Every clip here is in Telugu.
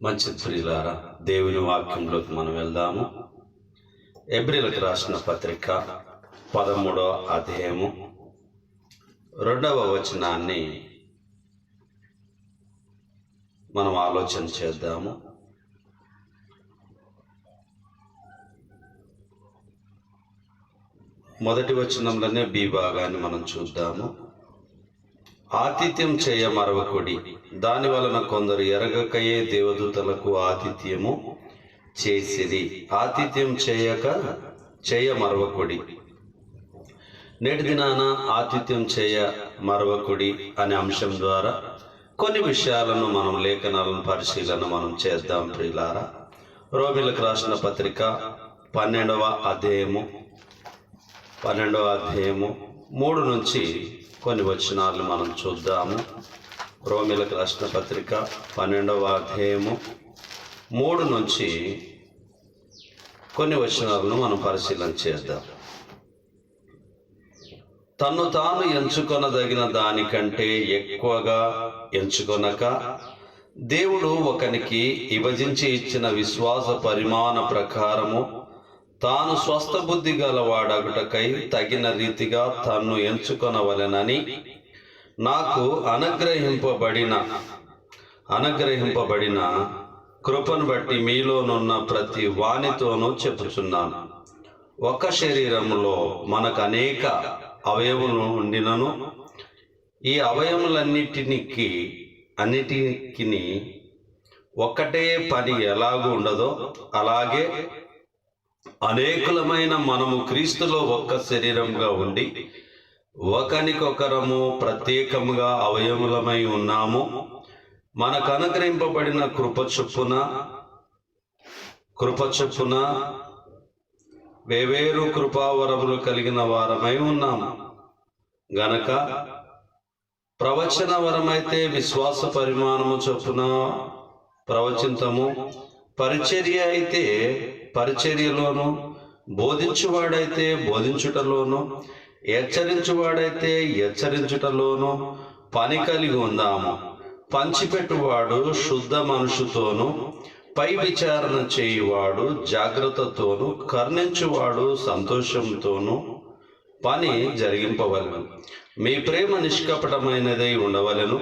మంచి ప్రియులారా, దేవుని వాక్యంలోకి మనం వెళ్దాము. హెబ్రీయులకు రాసిన పత్రిక 13వ అధ్యాయము 2వ వచనాన్ని మనం ఆలోచన చేద్దాము. మొదటి వచనంలోనే బి భాగాన్ని మనం చూద్దాము. ఆతిథ్యం చేయ మరవకుడి, దాని వలన కొందరు ఎరగకయే దేవదూతలకు ఆతిథ్యము చేసిరి. ఆతిథ్యం చేయ మరవకుడి. నేటి దినాన ఆతిథ్యం చేయ మరవకుడి అనే అంశం ద్వారా కొన్ని విషయాలను మనం లేఖనాలను పరిశీలన మనం చేద్దాం. ప్రియులారా, రోమీయులకు రాసిన పత్రిక 12వ అధ్యాయము 3 నుంచి కొన్ని వచనాలు మనం చూద్దాము. రోమీయులకు రాసిన పత్రిక 12వ అధ్యాయము 3 నుంచి కొన్ని వచనాలను మనం పరిశీలన చేద్దాం. తన్ను తాను ఎంచుకొనదగిన దానికంటే ఎక్కువగా ఎంచుకొనక, దేవుడు ఒకనికి విభజించి ఇచ్చిన విశ్వాస పరిమాణ ప్రకారము తాను స్వస్థ బుద్ధి గలవాడగుటకై తగిన రీతిగా తన్ను ఎంచుకొనవలెనని నాకు అనుగ్రహింపబడిన కృపను బట్టి మీలోనున్న ప్రతి వానితోనూ చెప్పుచున్నాను. ఒక శరీరములో మనకు అనేక అవయవములు ఉండినను, ఈ అవయవములన్నిటికి ఒక్కటే పని ఎలాగూ ఉండదో, అలాగే అనేకులమైన మనము క్రీస్తులో ఒక్క శరీరంగా ఉండి ఒకనికొకరము ప్రత్యేకముగా అవయములమై ఉన్నాము. మనకు అనుగ్రహింపబడిన కృప చొప్పున వేవేరు కృపావరములు కలిగిన వారమై ఉన్నాము గనక, ప్రవచన వరమైతే విశ్వాస పరిమాణము చొప్పున ప్రవచింతము, పరిచర్య అయితే పరిచర్యలోను, బోధించువాడైతే బోధించుటలోను, హెచ్చరించువాడైతే హెచ్చరించుటలోను పని కలిగి ఉందాము. పంచిపెట్టువాడు శుద్ధ మనసుతోను, పై విచారణ చేయువాడు జాగ్రత్తతోను, కర్ణించువాడు సంతోషంతోను పని జరిగింపవలెను. మీ ప్రేమ నిష్కపటమైనదై ఉండవలెను.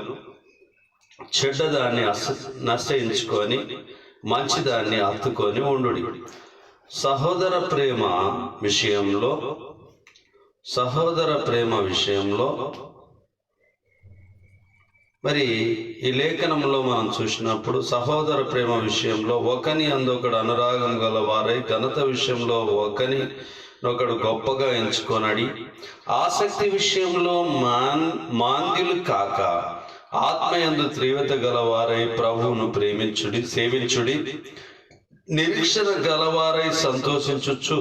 చెడ్డదాన్ని నశయించుకొని మంచిదాన్ని హత్తుకొని ఉండుడి. సహోదర ప్రేమ విషయంలో మరి ఈ లేఖనంలో మనం చూసినప్పుడు, సహోదర ప్రేమ విషయంలో ఒకని అందొకడు అనురాగం గల వారై, ఘనత విషయంలో ఒకడు గొప్పగా ఎంచుకొనడి, ఆసక్తి విషయంలో మాంద్యులు కాక ఆత్మయందు తీవ్రత గలవారై ప్రభువును సేవించుడి. నిరీక్షణ గలవారై సంతోషించుచు,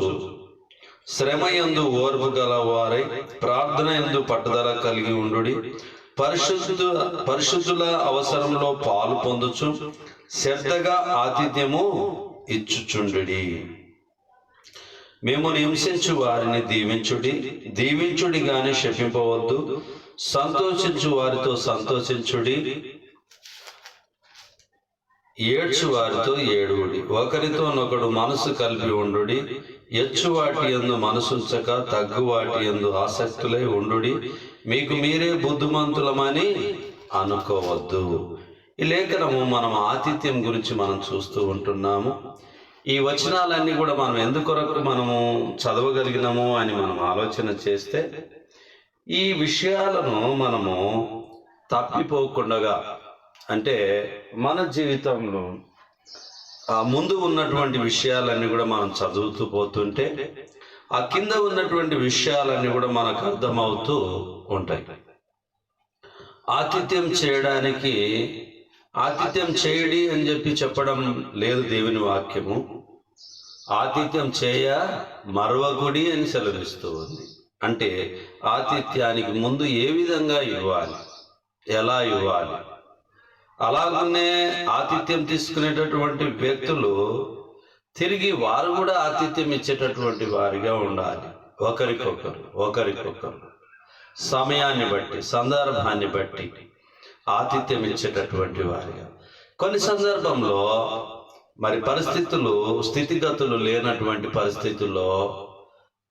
శ్రమయందు ఓర్పు గలవారై ప్రార్థన యందు పట్టుదల కలిగి ఉండుడి. పరిశుద్ధుల అవసరంలో పాలు పొందుచు శ్రద్ధగా ఆతిథ్యము ఇచ్చుచుండుడి. మేము హింసించు వారిని దీవించుడి గాని శపింపవద్దు. సంతోషించు వారితో సంతోషించుడి, ఏడ్చు వారితో ఏడువుడి. ఒకరితోనొకడు మనసు కలిపి ఉండుడి. ఎచ్చువాటి యందు మనసుంచక తగ్గువాటి యందు ఆసక్తులై ఉండుడి. మీకు మీరే బుద్ధిమంతులమని అనుకోవద్దు. ఈ లేఖనము మనం ఆతిథ్యం గురించి మనం చూస్తూ ఉంటున్నాము. ఈ వచనాలన్నీ కూడా మనం ఎందుకొరకు మనము చదవగలిగినాము అని మనం ఆలోచన చేస్తే, ఈ విషయాలను మనము తప్పిపోకుండా, అంటే మన జీవితంలో ముందు ఉన్నటువంటి విషయాలన్నీ కూడా మనం చదువుతూ పోతుంటే ఆ కింద ఉన్నటువంటి విషయాలన్నీ కూడా మనకు అర్థమవుతూ ఉంటాయి. ఆతిథ్యం చేయడి అని చెప్పడం లేదు దేవుని వాక్యము. ఆతిథ్యం చేయ మరవకుడి అని సెలవిస్తూ ఉంది. అంటే ఆతిథ్యానికి ముందు ఏ విధంగా ఇవ్వాలి, ఎలా ఇవ్వాలి. అలాగనే ఆతిథ్యం తీసుకునేటటువంటి వ్యక్తులు తిరిగి వారు కూడా ఆతిథ్యం ఇచ్చేటటువంటి వారిగా ఉండాలి. ఒకరికొకరు సమయాన్ని బట్టి, సందర్భాన్ని బట్టి ఆతిథ్యం ఇచ్చేటటువంటి వారిగా. కొన్ని సందర్భంలో మరి స్థితిగతులు లేనటువంటి పరిస్థితుల్లో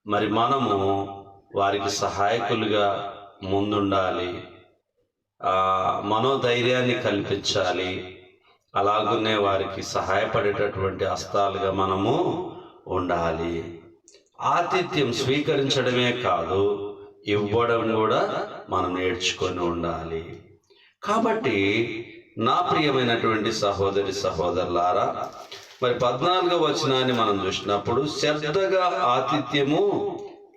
మరి మనము వారికి సహాయకులుగా ముందుండాలి, మనోధైర్యాన్ని కల్పించాలి. అలాగునే వారికి సహాయపడేటటువంటి హస్తాలుగా మనము ఉండాలి. ఆతిథ్యం స్వీకరించడమే కాదు, ఇవ్వడం కూడా మనం నేర్చుకొని ఉండాలి. కాబట్టి నా ప్రియమైనటువంటి సహోదరి సహోదరులారా, మరి 14వ వచనాన్ని మనం చూసినప్పుడు శ్రద్ధగా ఆతిథ్యము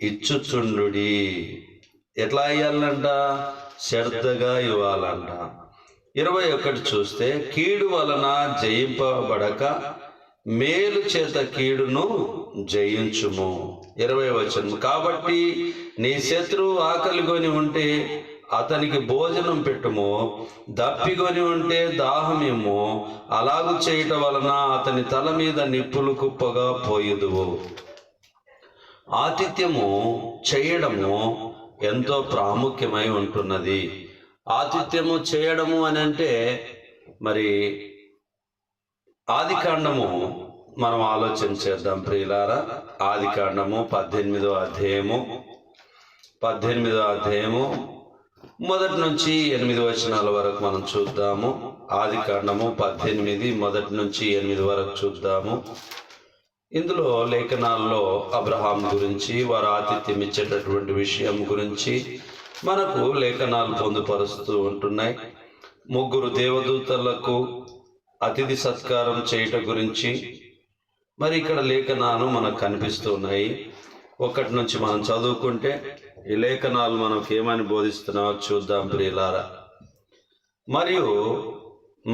ఇచ్చుచుండుడి. ఎట్లా ఇవ్వాలంట? శ్రద్ధగా ఇవ్వాలంట. 21 చూస్తే కీడు వలన జయింపబడక మేలు చేత కీడును జయించుము. 20వ వచనం, కాబట్టి నీ శత్రువు ఆకలిగొని ఉంటే అతనికి భోజనం పెట్టుము, దప్పిగొని ఉంటే దాహమేమో, అలాగు చేయటం వలన అతని తల మీద నిప్పులు కుప్పగా పోయుదువు. ఆతిథ్యము చేయడము ఎంతో ప్రాముఖ్యమై ఉంటున్నది. ఆతిథ్యము చేయడము అని అంటే మరి ఆదికాండము మనం ఆలోచన చేద్దాం ప్రియులారా. ఆదికాండము 18వ అధ్యాయము 1 నుంచి 8 వచనాల వరకు మనం చూద్దాము. ఆదికాండము 18 1 నుంచి 8 వరకు చూద్దాము. ఇందులో లేఖనాల్లో అబ్రహాం గురించి, వారు ఆతిథ్యం ఇచ్చేటటువంటి విషయం గురించి మనకు లేఖనాలు పొందుపరుస్తూ ఉంటున్నాయి. 3 దేవదూతలకు అతిథి సత్కారం చేయట గురించి మరి ఇక్కడ లేఖనాలు మనకు కనిపిస్తూ ఉన్నాయి. 1 నుంచి మనం చదువుకుంటే ఈ లేఖనాలు మనకు ఏమని బోధిస్తున్నావో చూద్దాం ప్రియులారా. మరియు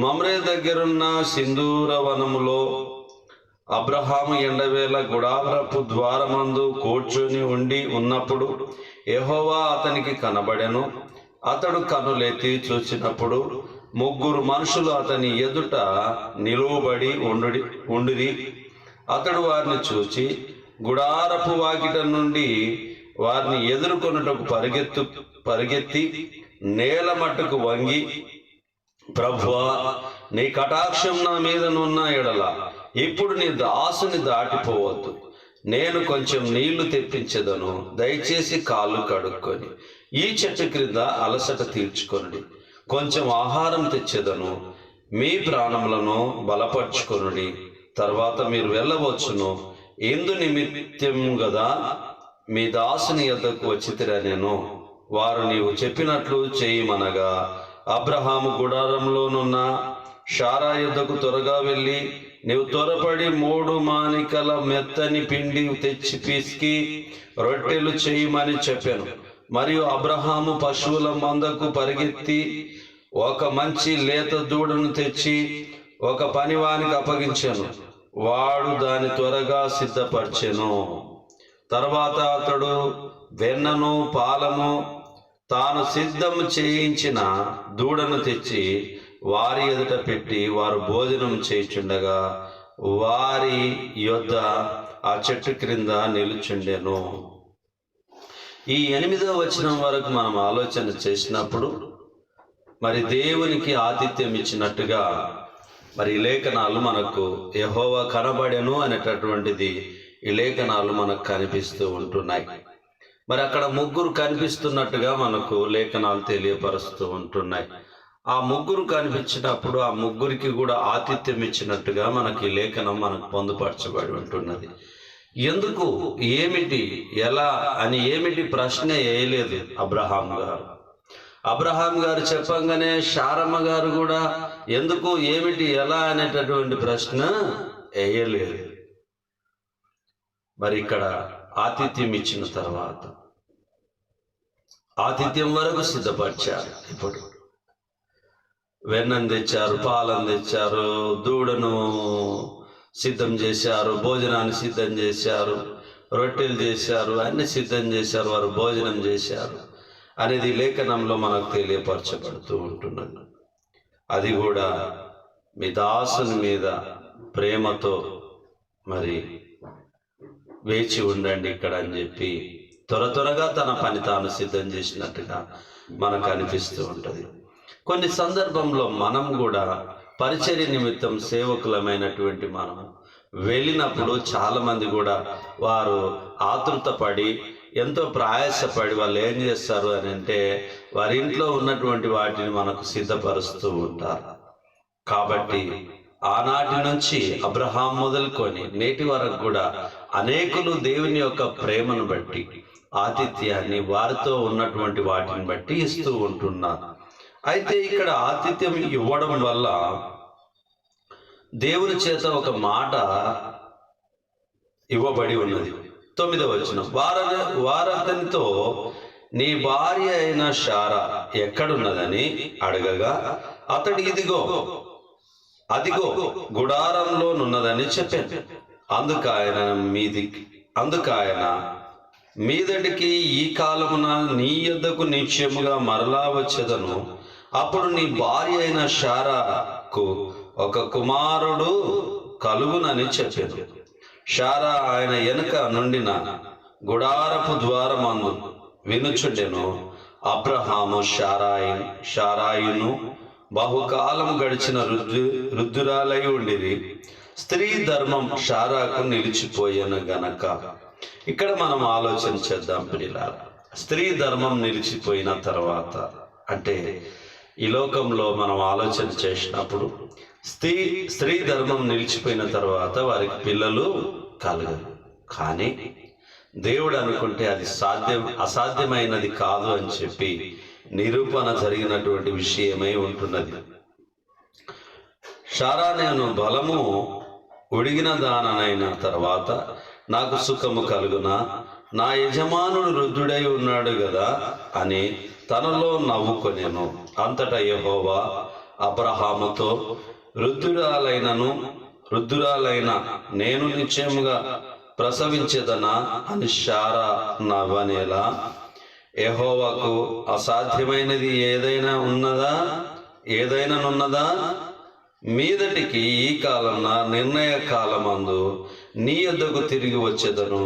మమ్రే దగ్గరున్న సింధూర వనములో అబ్రహాము ఎండవేళ గుడారపు ద్వారమందు కూర్చొని ఉండి ఉన్నప్పుడు యెహోవా అతనికి కనబడెను. అతడు కనులెత్తి చూసినప్పుడు 3 మనుషులు అతని ఎదుట నిలువబడి ఉండిరి. అతడు వారిని చూచి గుడారపు వాకిట నుండి వారిని ఎదుర్కొనుటకు పరిగెత్తి నేల మట్టుకు వంగి, ప్రభువా, నీ కటాక్షం నా మీదనున్న ఎడల ఇప్పుడు నీ దాసుని దాటిపోవద్దు. నేను కొంచెం నీళ్లు తెప్పించెదను, దయచేసి కాళ్ళు కడుక్కొని ఈ చెట్టు క్రింద అలసట తీర్చుకొనుడి. కొంచెం ఆహారం తెచ్చెదను, మీ ప్రాణములను బలపరుచుకొనుడి. తర్వాత మీరు వెళ్ళవచ్చును. ఎందు నిమిత్తం గదా మీ దాసుని యొద్దకు వచ్చితిరనెను. వారు నీవు చెప్పినట్లు చేయమనగా అబ్రహాము గుడారంలోనున్న షారా యొద్దకు త్వరగా వెళ్ళి, నీవు త్వరపడి 3 మానికల మెత్తని పిండి తెచ్చి పిసికి రొట్టెలు చేయమని చెప్పాను. మరియు అబ్రహాము పశువుల మందకు పరిగెత్తి ఒక మంచి లేత దూడను తెచ్చి ఒక పనివానికి అప్పగించాను. వాడు దాన్ని త్వరగా సిద్ధపరిచెను. తర్వాత అతడు వెన్నను పాలను తాను సిద్ధం చేయించిన దూడను తెచ్చి వారి ఎదుట పెట్టి వారు భోజనం చేయుచుండగా వారి యొద్ద ఆ చెట్టు క్రింద నిలుచుండెను. ఈ 8వ వచనం వరకు మనం ఆలోచన చేసినప్పుడు మరి దేవునికి ఆతిథ్యం ఇచ్చినట్టుగా మరి ఈ లేఖనాలు మనకు యెహోవా కనబడెను అనేటటువంటిది ఈ లేఖనాలు మనకు కనిపిస్తూ ఉంటున్నాయి. మరి అక్కడ 3 కనిపిస్తున్నట్టుగా మనకు లేఖనాలు తెలియపరుస్తూ ఉంటున్నాయి. ఆ 3 కనిపించినప్పుడు ఆ 3కి కూడా ఆతిథ్యం ఇచ్చినట్టుగా మనకి లేఖనం మనకు పొందుపరచబడి ఉంటున్నది. ఎందుకు, ఏమిటి, ఎలా అని ఏమిటి ప్రశ్న వేయలేదు అబ్రహాం గారు చెప్పంగానే శారమ్మ గారు కూడా ఎందుకు, ఏమిటి, ఎలా అనేటటువంటి ప్రశ్న వేయలేదు. మరి ఇక్కడ ఆతిథ్యం ఇచ్చిన తర్వాత ఆతిథ్యం వరకు సిద్ధపరిచారు. ఇప్పుడు వెన్నం తెచ్చారు, పాలను తెచ్చారు, దూడను సిద్ధం చేశారు, భోజనాన్ని సిద్ధం చేశారు, రొట్టెలు చేశారు, అన్ని సిద్ధం చేశారు, వారు భోజనం చేశారు అనేది లేఖనంలో మనకు తెలియపరచబడుతూ ఉంటున్నది. అది కూడా మీ దాసుని మీద ప్రేమతో మరి వేచి ఉండండి ఇక్కడ అని చెప్పి త్వరగా తన పని తాను సిద్ధం చేసినట్టుగా మనకు అనిపిస్తూ ఉంటుంది. కొన్ని సందర్భంలో మనం కూడా పరిచర్య నిమిత్తం సేవకులమైనటువంటి మనం వెళ్ళినప్పుడు చాలా మంది కూడా వారు ఆతృత పడి ఎంతో ప్రయాసపడి వాళ్ళు ఏం చేస్తారు అని అంటే వారి ఇంట్లో ఉన్నటువంటి వాటిని మనకు సిద్ధపరుస్తూ ఉంటారు. కాబట్టి ఆనాటి నుంచి అబ్రహాం మొదలుకొని నేటి వరకు కూడా అనేకులు దేవుని యొక్క ప్రేమను బట్టి ఆతిథ్యాన్ని వారితో ఉన్నటువంటి వాటిని బట్టి ఇస్తూ ఉంటున్నారు. అయితే ఇక్కడ ఆతిథ్యం ఇవ్వడం వల్ల దేవుని చేత ఒక మాట ఇవ్వబడి ఉన్నది. 9వ వచనం, వారతనితో నీ భార్య అయిన శారా ఎక్కడున్నదని అడగగా అతడు అదిగో గుడారంలోనున్నదని చెప్పాను. అందుకు ఆయన మీదటికి ఈ కాలమున నీ యొద్దకు నిశ్చయముగా మరలా వచ్చేదను. అప్పుడు నీ భార్య అయిన శారాకు ఒక కుమారుడు కలుగునని చెప్పాను. శారా ఆయన వెనుక నుండిన గుడారపు ద్వారమందు వినుచుండెను. అబ్రహాము శారాయును బహుకాలం గడిచిన వృద్ధురాలై ఉండిరి. స్త్రీ ధర్మం శారాకు నిలిచిపోయాను గనక. ఇక్కడ మనం ఆలోచన చేద్దాం ప్రియులారా. స్త్రీ ధర్మం నిలిచిపోయిన తర్వాత అంటే ఈ లోకంలో మనం ఆలోచన చేసినప్పుడు స్త్రీ ధర్మం నిలిచిపోయిన తర్వాత వారికి పిల్లలు కలగరు. కానీ దేవుడు అనుకుంటే అది అసాధ్యమైనది కాదు అని చెప్పి నిరూపణ జరిగినటువంటి విషయమై ఉంటున్నది. శారా నేను బలము ఉడిగిన దాననైన తర్వాత నాకు సుఖము కలుగునా, నా యజమానుడు వృద్ధుడై ఉన్నాడు కదా అని తనలో నవ్వుకొనెను. అంతటా యెహోవా అబ్రహాముతో వృద్ధురాలైన నేను నిశ్చయముగా ప్రసవించేదనా అని శారా నవ్వనేలా, యెహోవాకు అసాధ్యమైనది ఏదైనానున్నదా? మీదటికి ఈ కాలమున నిర్ణయ కాలమందు నీ యొద్దకు తిరిగి వచ్చేదను.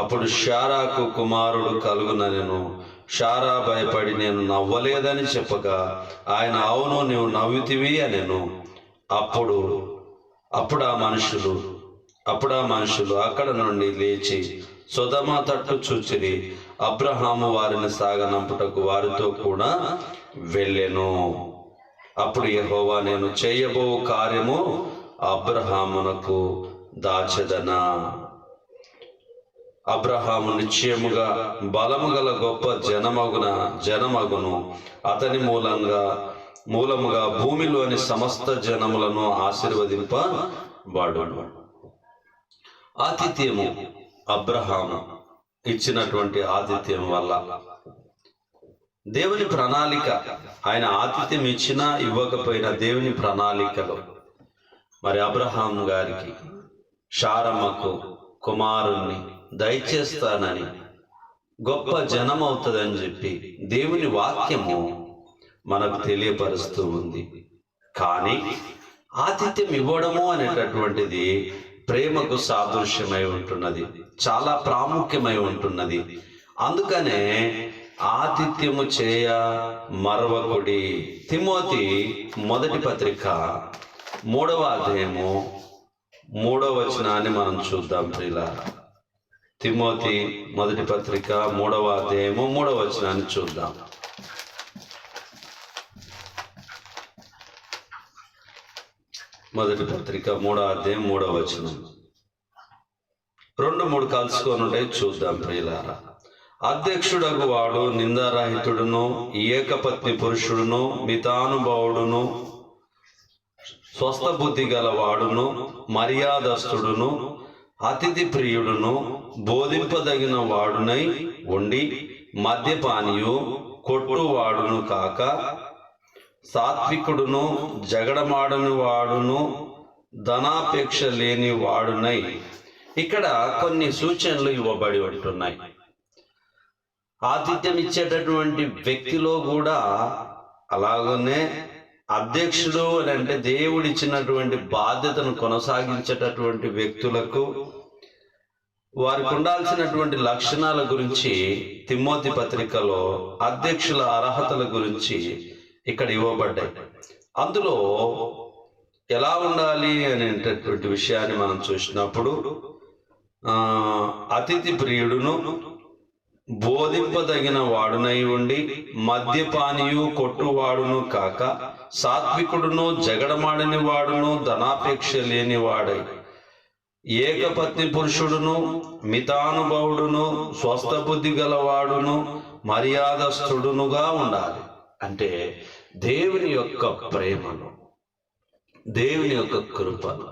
అప్పుడు శారాకు కుమారుడు కలుగుననెను. శారా భయపడి నేను నవ్వలేదని చెప్పగా ఆయన అవును నీవు నవ్వుతివి అనెను. అప్పుడు ఆ మనుషులు అక్కడ నుండి లేచి సొదొమ తట్టు చూచిరి. అబ్రహాము వారిని సాగనంపుటకు వారితో కూడా వెళ్ళెను. అప్పుడు యెహోవా నేను చేయబో కార్యము అబ్రహామునకు దాచెదనా. అబ్రహాము నిశ్చయముగా బలము గల గొప్ప జనమగును. అతని మూలముగా భూమిలోని సమస్త జనములను ఆశీర్వదింపబడును. ఆతిథ్యము అబ్రహాము ఇచ్చినటువంటి ఆతిథ్యం వల్ల దేవుని ప్రణాళిక, ఆయన ఆతిథ్యం ఇచ్చినా ఇవ్వకపోయినా దేవుని ప్రణాళికలో మరి అబ్రహాం గారికి శారమ్మకు కుమారుణ్ణి దయచేస్తానని గొప్ప జనం అవుతుందని చెప్పి దేవుని వాక్యము మనకు తెలియపరుస్తూ ఉంది. కానీ ఆతిథ్యం ఇవ్వడము అనేటటువంటిది ప్రేమకు సాదృశ్యమై ఉంటున్నది, చాలా ప్రాముఖ్యమై ఉంటున్నది. అందుకనే ఆతిథ్యము చేయ మరవకుడి. తిమోతి మొదటి పత్రిక 3వ అధ్యాయము 3వ వచనాన్ని మనం చూద్దాం ప్రియులారా. తిమోతి మొదటి పత్రిక 3వ అధ్యాయము 3వ వచనాన్ని చూద్దాం. మొదటి పత్రిక 3వ అధ్యాయం 3వ వచనం. 2-3 కలుసుకొని ఉంటే చూద్దాం ప్రియులారా. అధ్యక్షుడగు వాడు నిందారహితుడును, ఏకపత్ని పురుషుడును, మితానుభావుడును, స్వస్థ బుద్ధి గల వాడును, మర్యాదస్తుడును, అతిథి ప్రియుడును, బోధింపదగిన వాడునై ఉండి మద్యపానియు కొట్టువాడును కాక సాత్వికుడును, జగడమాడని వాడును, ధనాపేక్ష లేని వాడునై. ఇక్కడ కొన్ని సూచనలు ఇవ్వబడి ఉంటున్నాయి. ఆతిథ్యం ఇచ్చేటటువంటి వ్యక్తిలో కూడా అలాగనే అధ్యక్షుడు అని అంటే దేవుడిచ్చినటువంటి బాధ్యతను కొనసాగించేటటువంటి వ్యక్తులకు వారికి ఉండాల్సినటువంటి లక్షణాల గురించి తిమోతి పత్రికలో అధ్యక్షుల అర్హతల గురించి ఇక్కడ ఇవ్వబడ్డాయి. అందులో ఎలా ఉండాలి అనేటటువంటి విషయాన్ని మనం చూసినప్పుడు అతిథి ప్రియుడును, బోధింపదగిన వాడునై ఉండి, మద్యపానియు కొట్టువాడును కాక, సాత్వికుడును, జగడమాడని వాడును, ధనాపేక్ష లేని వాడై, ఏకపత్ని పురుషుడును, మితానుభవుడును, స్వస్థ బుద్ధి గలవాడును, మర్యాదస్థుడునుగా ఉండాలి. అంటే దేవుని యొక్క ప్రేమను, దేవుని యొక్క కృపను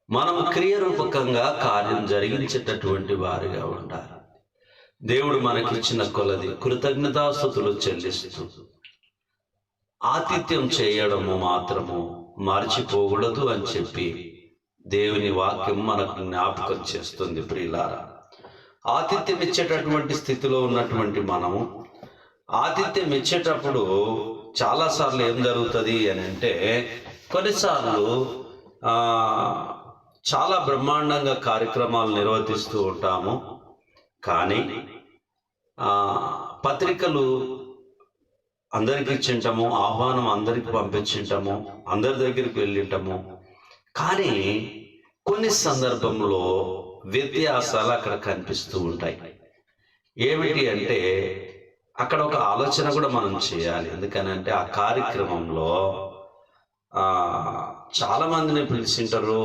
మనం క్రియారూపకంగా కార్యం జరిగించేటటువంటి వారిగా ఉండాలి. దేవుడు మనకిచ్చిన కొలది కృతజ్ఞతాస్తుతులు చెల్లిస్తూ ఆతిథ్యం చేయడము మాత్రము మర్చిపోకూడదు అని చెప్పి దేవుని వాక్యం మనకు జ్ఞాపకం చేస్తుంది. ప్రియులారా, ఆతిథ్యం ఇచ్చేటటువంటి స్థితిలో ఉన్నటువంటి మనము ఆతిథ్యం ఇచ్చేటప్పుడు చాలాసార్లు ఏం జరుగుతుంది అని అంటే, కొన్నిసార్లు చాలా బ్రహ్మాండంగా కార్యక్రమాలు నిర్వర్తిస్తూ ఉంటాము. కానీ పత్రికలు అందరికి ఇచ్చింటాము, ఆహ్వానం అందరికి పంపించింటాము, అందరి దగ్గరికి వెళ్ళింటాము. కానీ కొన్ని సందర్భంలో వ్యత్యాసాలు అక్కడ కనిపిస్తూ ఉంటాయి. ఏమిటి అంటే, అక్కడ ఒక ఆలోచన కూడా మనం చేయాలి. ఎందుకనంటే ఆ కార్యక్రమంలో చాలా మందిని పిలిచింటారు.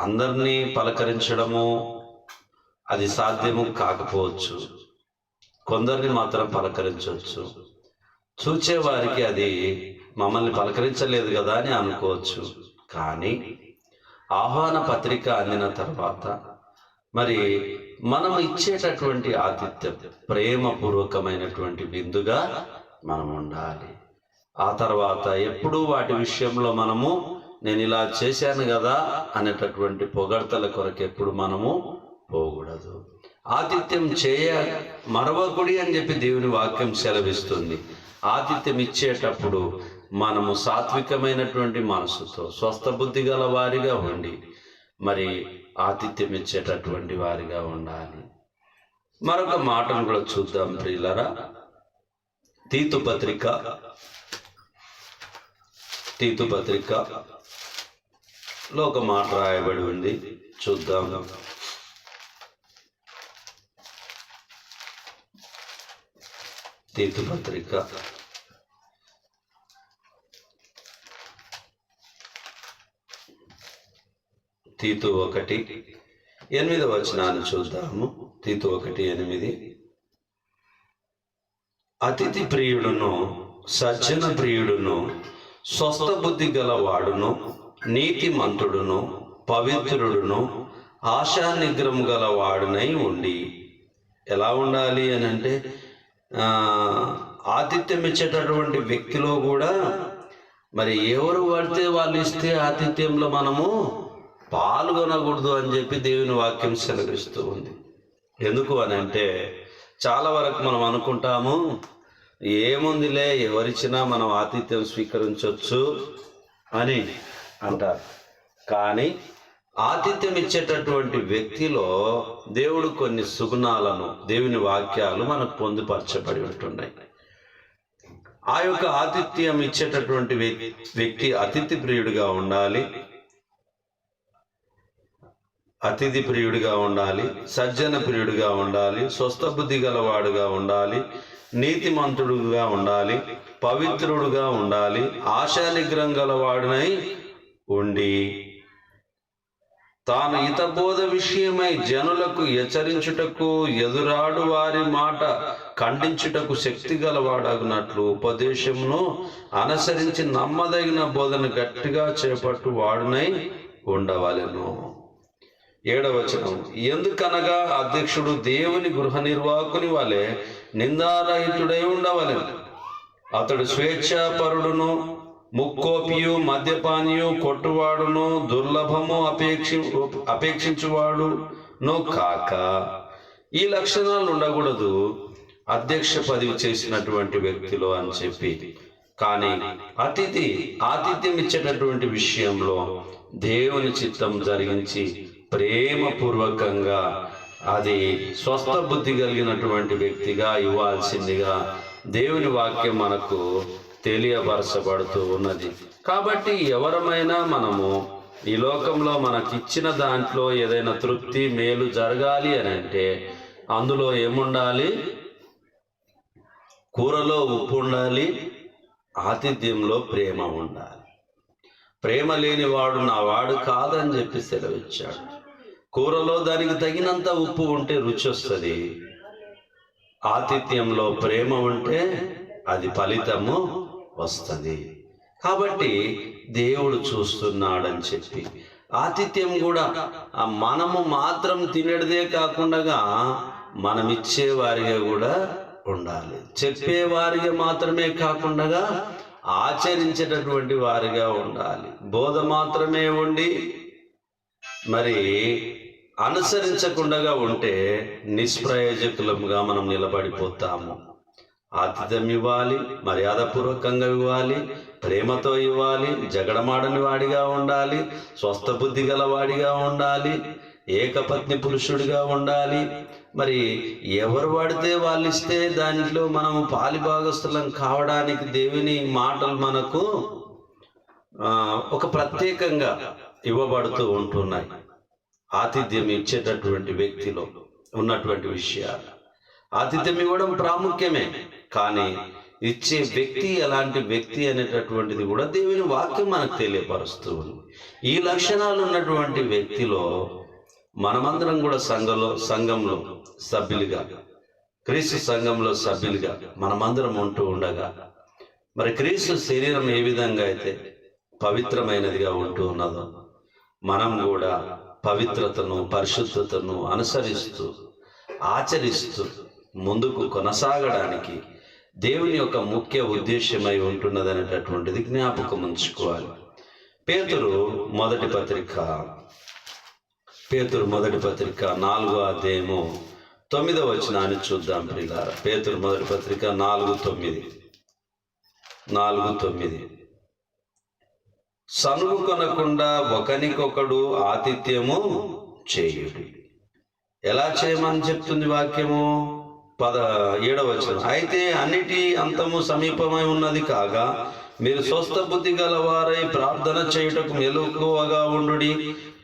అందరినీ పలకరించడము అది సాధ్యము కాకపోవచ్చు. కొందరిని మాత్రం పలకరించవచ్చు. చూచేవారికి అది మమ్మల్ని పలకరించలేదు కదా అని అనుకోవచ్చు. కానీ ఆహ్వాన పత్రిక అందిన తర్వాత మరి మనం ఇచ్చేటటువంటి ఆతిథ్యం ప్రేమపూర్వకమైనటువంటి విందుగా మనం ఉండాలి. ఆ తర్వాత ఎప్పుడూ వాటి విషయంలో మనము నేను ఇలా చేశాను కదా అనేటటువంటి పొగడ్తల కొరకు ఎప్పుడు మనము పోకూడదు. ఆతిథ్యం మరవకుడి అని చెప్పి దేవుని వాక్యం సెలవిస్తుంది. ఆతిథ్యం ఇచ్చేటప్పుడు మనము సాత్వికమైనటువంటి మనసుతో స్వస్థ బుద్ధి గల వారిగా ఉండి మరి ఆతిథ్యం ఇచ్చేటటువంటి వారిగా ఉండాలి. మరొక మాటను కూడా చూద్దాం ప్రియులారా. తీతు పత్రికలో ఒక మాట రాయబడి ఉంది, చూద్దాం. తీతు పత్రిక తీతు 1:8 వచనాన్ని చూద్దాము. తీతు 1:8. అతిథి ప్రియుడును, సజ్జన ప్రియుడును, స్వస్థ బుద్ధి గలవాడును, నీతిమంతుడును, పవిత్రుడును, ఆశా నిగ్రహం గలవాడునై ఉండి. ఎలా ఉండాలి అని అంటే, ఆతిథ్యం ఇచ్చేటటువంటి వ్యక్తిలో కూడా మరి ఎవరు పడితే వాళ్ళు ఇస్తే ఆతిథ్యంలో మనము పాల్గొనకూడదు అని చెప్పి దేవుని వాక్యం సెలవిస్తూ ఉంది. ఎందుకు అని అంటే, చాలా వరకు మనం అనుకుంటాము ఏముందిలే ఎవరిచ్చినా మనం ఆతిథ్యం స్వీకరించవచ్చు అని అంటారు. కానీ ఆతిథ్యం ఇచ్చేటటువంటి వ్యక్తిలో దేవుడు కొన్ని సుగుణాలను, దేవుని వాక్యాలు మనకు పొందుపరచబడి ఉంటున్నాయి. ఆ యొక్క ఆతిథ్యం ఇచ్చేటటువంటి వ్యక్తి అతిథి ప్రియుడిగా ఉండాలి, సజ్జన ప్రియుడిగా ఉండాలి, స్వస్థ బుద్ధి గలవాడుగా ఉండాలి, నీతిమంతుడుగా ఉండాలి, పవిత్రుడుగా ఉండాలి, ఆశా నిగ్రహం గలవాడునై ఉండి తాను హితబోధ విషయమై జనులకు హెచ్చరించుటకు, ఎదురాడు వారి మాట ఖండించుటకు శక్తి గలవాడగినట్లు ఉపదేశమును అనుసరించి నమ్మదగిన బోధన గట్టిగా చేపట్టు వాడునై ఉండవలెను. 7వ వచనం. ఎందుకనగా అధ్యక్షుడు దేవుని గృహ నిర్వాహకుని వలె నిందారహితుడై ఉండవలెను. అతడు స్వేచ్ఛాపరుడును, ముక్కోపియు, మద్యపానియు, కొట్టువాడును, దుర్లభము అపేక్షించువాడును కాక. ఈ లక్షణాలు ఉండకూడదు అధ్యక్ష పదవి చేసినటువంటి వ్యక్తిలో అని చెప్పి. కానీ ఆతిథ్యం ఇచ్చేటటువంటి విషయంలో దేవుని చిత్తం జరిగించి ప్రేమపూర్వకంగా అది స్వస్థ బుద్ధి కలిగినటువంటి వ్యక్తిగా ఇవ్వాల్సిందిగా దేవుని వాక్యం మనకు తెలియపరచబడుతూ ఉన్నది. కాబట్టి ఎవరమైనా మనము ఈ లోకంలో మనకిచ్చిన దాంట్లో ఏదైనా తృప్తి మేలు జరగాలి అని అంటే అందులో ఏముండాలి? కూరలో ఉప్పు ఉండాలి, ఆతిథ్యంలో ప్రేమ ఉండాలి. ప్రేమ లేని వాడు నా వాడు కాదని చెప్పి సెలవిచ్చాడు. కూరలో దానికి తగినంత ఉప్పు ఉంటే రుచి వస్తుంది, ఆతిథ్యంలో ప్రేమ ఉంటే అది ఫలితము వస్తుంది. కాబట్టి దేవుడు చూస్తున్నాడని చెప్పి ఆతిథ్యం కూడా మనము మాత్రం తినేదే కాకుండా మనం ఇచ్చేవారిగా కూడా ఉండాలి. చెప్పేవారిగా మాత్రమే కాకుండా ఆచరించేటటువంటి వారిగా ఉండాలి. బోధ మాత్రమే ఉండి మరి అనుసరించకుండా ఉంటే నిష్ప్రయోజకులముగా మనం నిలబడిపోతాము. ఆతిథ్యం ఇవ్వాలి, మర్యాదపూర్వకంగా ఇవ్వాలి, ప్రేమతో ఇవ్వాలి, జగడమాడని వాడిగా ఉండాలి, స్వస్థ బుద్ధి గల వాడిగా ఉండాలి, ఏకపత్ని పురుషుడిగా ఉండాలి. మరి ఎవరు పడితే వాళ్ళు ఇస్తే దాంట్లో మనము పాలిభాగస్తులం కావడానికి దేవుని మాటలు మనకు ఒక ప్రత్యేకంగా ఇవ్వబడుతూ ఉంటున్నాయి. ఆతిథ్యం ఇచ్చేటటువంటి వ్యక్తిలో ఉన్నటువంటి విషయాలు. ఆతిథ్యం ఇవ్వడం ప్రాముఖ్యమే, కానీ ఇచ్చే వ్యక్తి ఎలాంటి వ్యక్తి అనేటటువంటిది కూడా దేవుని వాక్యం మనకు తెలియపరుస్తూ ఉంది. ఈ లక్షణాలు ఉన్నటువంటి వ్యక్తిలో మనమందరం కూడా సంఘంలో సభ్యులుగా, క్రీస్తు సంఘంలో సభ్యులుగా మనమందరం ఉంటూ ఉండగా, మరి క్రీస్తు శరీరం ఏ విధంగా అయితే పవిత్రమైనదిగా ఉంటూ ఉన్నదో మనం కూడా పవిత్రతను, పరిశుద్ధతను అనుసరిస్తూ ఆచరిస్తూ ముందుకు కొనసాగడానికి దేవుని యొక్క ముఖ్య ఉద్దేశమై ఉంటున్నదనేటటువంటిది జ్ఞాపకం ఉంచుకోవాలి. పేతురు మొదటి పత్రిక 4వ అధ్యాయము 9వ వచనాన్ని చూద్దాం ప్రియులారా. పేతురు మొదటి పత్రిక 4:9 సనుగు కొనకుండా ఒకనికొకడు ఆతిథ్యము చేయుడి. ఎలా చేయమని చెప్తుంది వాక్యము? 17వ వచనం. అయితే అన్నిటి అంతము సమీపమై ఉన్నది కాగా మీరు స్వస్థ బుద్ధి గలవారై ప్రార్థన చేయుటకు మెలకువగా ఉండుడి.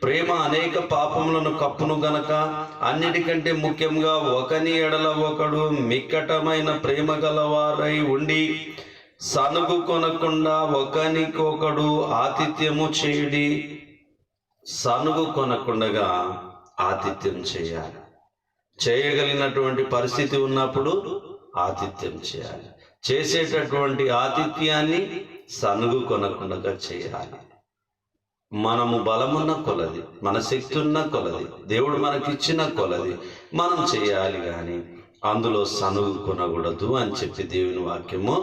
ప్రేమ అనేక పాపములను కప్పును గనక అన్నిటికంటే ముఖ్యంగా ఒకని ఎడల ఒకడు మిక్కటమైన ప్రేమ గలవారై ఉండి సనుగు కొనకుండా ఒకనికొకడు ఆతిథ్యము చేయుడి. సనుగు కొనకుండా ఆతిథ్యం చేయాలి. చేయగలిగినటువంటి పరిస్థితి ఉన్నప్పుడు ఆతిథ్యం చేయాలి. చేసేటటువంటి ఆతిథ్యాన్ని సనుగు కొనకుండా చేయాలి. మనము బలమున్న కొలది, మన శక్తి ఉన్న కొలది, దేవుడు మనకిచ్చిన కొలది మనం చేయాలి, కానీ అందులో సనుగు కొనకూడదు అని చెప్పి దేవుని వాక్యము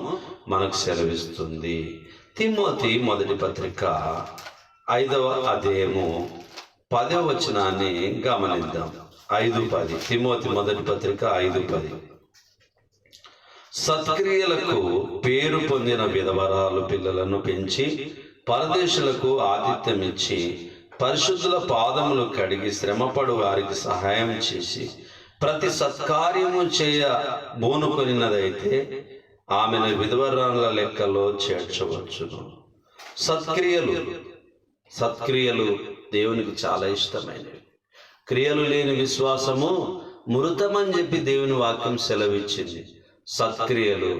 మనకు సెలవిస్తుంది. తిమోతి మొదటి పత్రిక 5వ అధ్యాయము 10వ వచనాన్ని గమనిద్దాం. 5:10. తిమోతి మొదటి పత్రిక 5:10. సత్క్రియలకు పేరు పొందిన విధవరాలు పిల్లలను పెంచి పరదేశులకు ఆతిథ్యం ఇచ్చి పరిశుద్ధుల పాదములు కడిగి శ్రమపడు వారికి సహాయం చేసి ప్రతి సత్కార్యము చేయ బోనుకొనినదైతే ఆమెను విధవరాల లెక్కలో చేర్చవచ్చును. సత్క్రియలు దేవునికి చాలా ఇష్టమైనవి. క్రియలు లేని విశ్వాసము మృతమని చెప్పి దేవుని వాక్యం సెలవిచ్చింది. సత్క్రియలు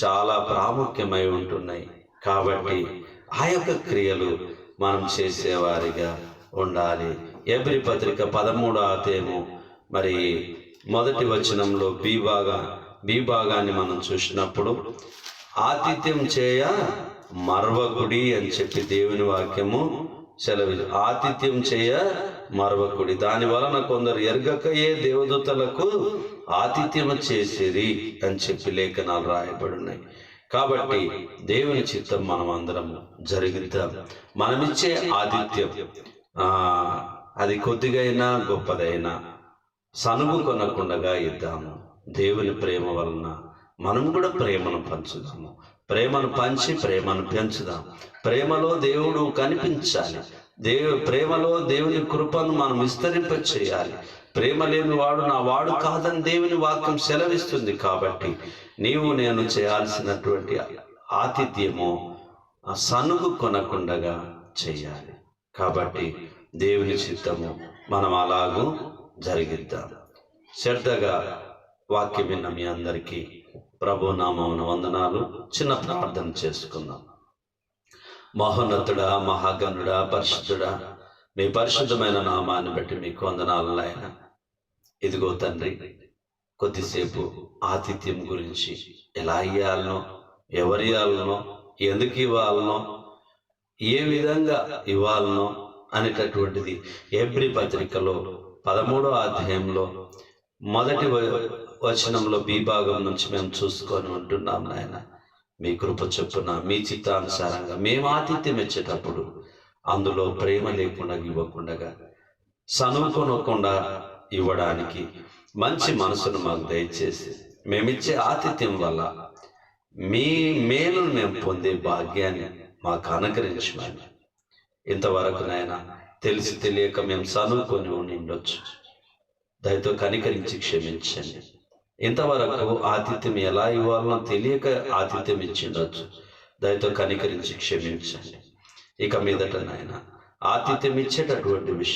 చాలా ప్రాముఖ్యమై ఉంటున్నాయి. కాబట్టి ఆ యొక్క క్రియలు మనం చేసేవారిగా ఉండాలి. ఎబ్రీ పత్రిక 13వ అధ్యాయము మరి మొదటి వచనంలో బి భాగాన్ని మనం చూసినప్పుడు ఆతిథ్యం చేయ మర్వకుడి అని చెప్పి దేవుని వాక్యము సెలవు. ఆతిథ్యం చేయ మర్వకుడి. దాని వలన కొందరు ఎరగకయే దేవదూతలకు ఆతిథ్యము చేసేది అని చెప్పి లేఖనాలు రాయబడున్నాయి. కాబట్టి దేవుని చిత్తం మనం అందరం జరిగిద్దాం. మనమిచ్చే ఆతిథ్యం అది కొద్దిగైనా గొప్పదైనా సనుగు కొనకుండా ఇద్దాము. దేవుని ప్రేమ వలన మనం కూడా ప్రేమను పంచుదాము. ప్రేమను పంచి ప్రేమను పెంచుదాం. ప్రేమలో దేవుడు కనిపించాలి. ప్రేమలో దేవుని కృపను మనం విస్తరింప చేయాలి. ప్రేమ లేని వాడు నా వాడు కాదని దేవుని వాక్యం సెలవిస్తుంది. కాబట్టి నీవు నేను చేయాల్సినటువంటి ఆతిథ్యము ఆ సనుగు కొనకుండగా చేయాలి. కాబట్టి దేవుని చిత్తము మనం అలాగూ జరిగిద్దాం. శ్రద్ధగా వాక్యం విన్న మీ అందరికీ ప్రభు నామమున వందనాలు. చిన్న ప్రార్థన చేసుకుందాం. మహోన్నతుడా, మహాగణుడా, పరిశుద్ధుడా, మీ పరిశుద్ధమైన నామాన్ని బట్టి మీకు వందనాలు నాయన. ఇదిగో తండ్రి, కొద్దిసేపు ఆతిథ్యం గురించి ఎలా ఇవ్వాలనో, ఎవరు ఇవ్వాలనో, ఎందుకు ఇవ్వాలనో, ఏ విధంగా ఇవ్వాలనో అనేటటువంటిది హెబ్రీ పత్రికలో 13వ అధ్యాయంలో మొదటి వచనంలో బి భాగం నుంచి మేము చూసుకొని ఉంటున్నాం నాయన. మీ కృప చొప్పున మీ చిత్తానుసారంగా మేము ఆతిథ్యం ఇచ్చేటప్పుడు అందులో ప్రేమ లేకుండా ఇవ్వకుండా, సనుకోనకుండా ఇవ్వడానికి మంచి మనసును మాకు దయచేసి మేమిచ్చే ఆతిథ్యం వల్ల మీ మేలును మేము పొందే భాగ్యాన్ని మాకు అనుగ్రహించమని. ఇంతవరకు నాయన తెలిసి తెలియక మేము సనుకొని ఉండొచ్చు, దయతో కనికరించి క్షమించండి. ఇంతవరకు ఆతిథ్యం ఎలా ఇవ్వాలనో తెలియక ఆతిథ్యం ఇచ్చిండొచ్చు, దయతో కనికరించి క్షమించండి. ఇక మీదట నాయన ఆతిథ్యం ఇచ్చేటటువంటి విషయం